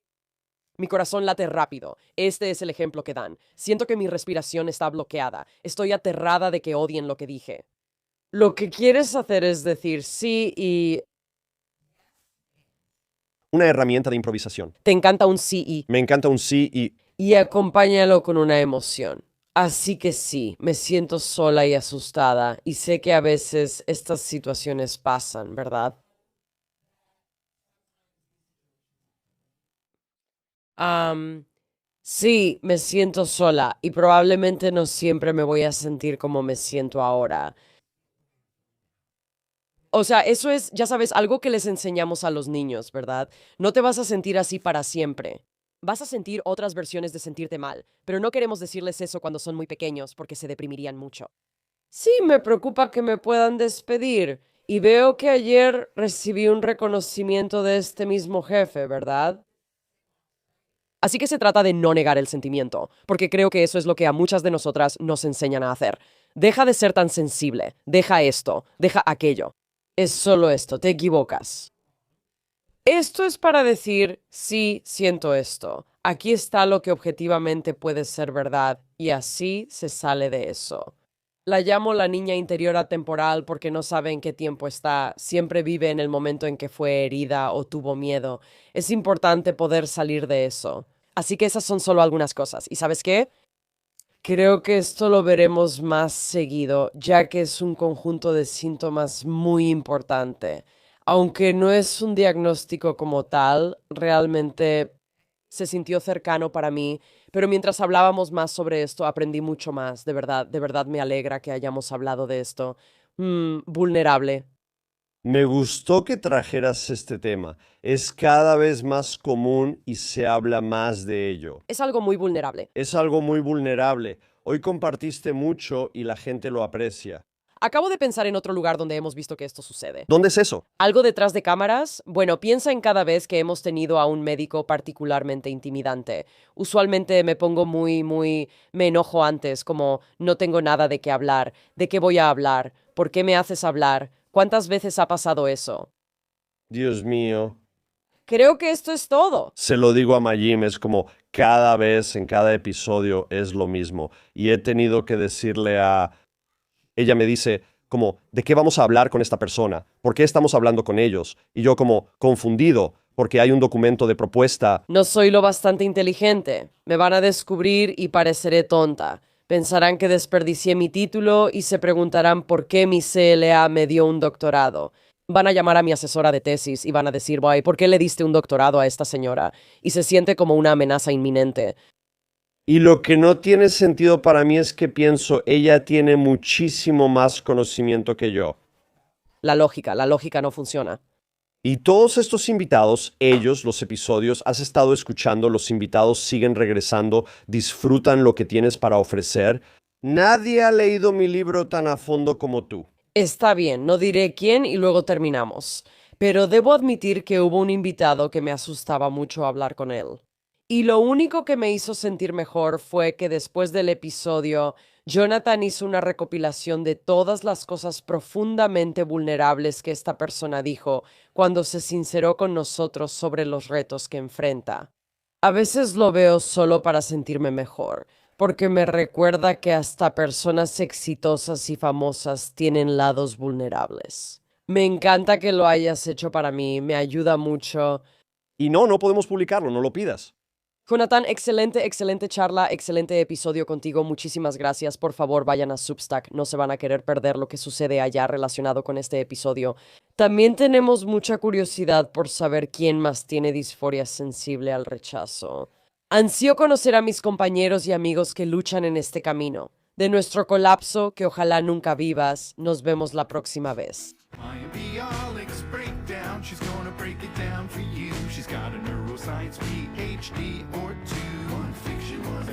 Mi corazón late rápido. Este es el ejemplo que dan. Siento que mi respiración está bloqueada. Estoy aterrada de que odien lo que dije. Lo que quieres hacer es decir sí y Una herramienta de improvisación. te encanta un sí Me encanta un sí y acompáñalo con una emoción. Así que sí, me siento sola y asustada y sé que a veces estas situaciones pasan, ¿verdad? Am, sí, me siento sola y probablemente no siempre me voy a sentir como me siento ahora. O sea, eso es, ya sabes, algo que les enseñamos a los niños, ¿verdad? No te vas a sentir así para siempre. Vas a sentir otras versiones de sentirte mal, pero no queremos decirles eso cuando son muy pequeños porque se deprimirían mucho. Sí, me preocupa que me puedan despedir. Y veo que ayer recibí un reconocimiento de este mismo jefe, ¿verdad? Así que se trata de no negar el sentimiento, porque creo que eso es lo que a muchas de nosotras nos enseñan a hacer. Deja de ser tan sensible, deja esto, deja aquello. Es solo esto, te equivocas. Esto es para decir, sí, siento esto. Aquí está lo que objetivamente puede ser verdad, y así se sale de eso. La llamo la niña interior atemporal porque no sabe en qué tiempo está, siempre vive en el momento en que fue herida o tuvo miedo. Es importante poder salir de eso. Así que esas son solo algunas cosas. ¿Y sabes qué? Creo que esto lo veremos más seguido, ya que es un conjunto de síntomas muy importante. Aunque no es un diagnóstico como tal, realmente se sintió cercano para mí, pero mientras hablábamos más sobre esto, aprendí mucho más. De verdad me alegra que hayamos hablado de esto. Vulnerable. Me gustó que trajeras este tema. Es cada vez más común y se habla más de ello. Es algo muy vulnerable. Es algo muy vulnerable. Hoy compartiste mucho y la gente lo aprecia. Acabo de pensar en otro lugar donde hemos visto que esto sucede. ¿Dónde es eso? ¿Algo detrás de cámaras? Bueno, piensa en cada vez que hemos tenido a un médico particularmente intimidante. Usualmente me pongo me enojo antes, como no tengo nada de qué hablar, ¿de qué voy a hablar? ¿Por qué me haces hablar? ¿Cuántas veces ha pasado eso? Dios mío. Creo que esto es todo. Se lo digo a Mayim, es como cada vez en cada episodio es lo mismo. Y he tenido que decirle a... Ella me dice como, ¿de qué vamos a hablar con esta persona? ¿Por qué estamos hablando con ellos? Y yo como confundido, porque hay un documento de propuesta. No soy lo bastante inteligente. Me van a descubrir y pareceré tonta. Pensarán que desperdicié mi título y se preguntarán por qué mi CLA me dio un doctorado. Van a llamar a mi asesora de tesis y van a decir, "Boy, ¿por qué le diste un doctorado a esta señora?" Y se siente como una amenaza inminente. Y lo que no tiene sentido para mí es que pienso, ella tiene muchísimo más conocimiento que yo. La lógica no funciona. Y todos estos invitados, ellos, los episodios, has estado escuchando, los invitados siguen regresando, disfrutan lo que tienes para ofrecer. Nadie ha leído mi libro tan a fondo como tú. Está bien, no diré quién y luego terminamos. Pero debo admitir que hubo un invitado que me asustaba mucho hablar con él. Y lo único que me hizo sentir mejor fue que después del episodio, Jonathan hizo una recopilación de todas las cosas profundamente vulnerables que esta persona dijo cuando se sinceró con nosotros sobre los retos que enfrenta. A veces lo veo solo para sentirme mejor, porque me recuerda que hasta personas exitosas y famosas tienen lados vulnerables. Me encanta que lo hayas hecho para mí, me ayuda mucho. Y no podemos publicarlo, no lo pidas. Jonathan, excelente charla, excelente episodio contigo. Muchísimas gracias. Por favor, vayan a Substack. No se van a querer perder lo que sucede allá relacionado con este episodio. También tenemos mucha curiosidad por saber quién más tiene disforia sensible al rechazo. Ansío conocer a mis compañeros y amigos que luchan en este camino. De nuestro colapso, que ojalá nunca vivas, nos vemos la próxima vez. Maya Bialik's breakdown, she's gonna break it down for you. She's got a neuroscience PhD or two. One fiction, one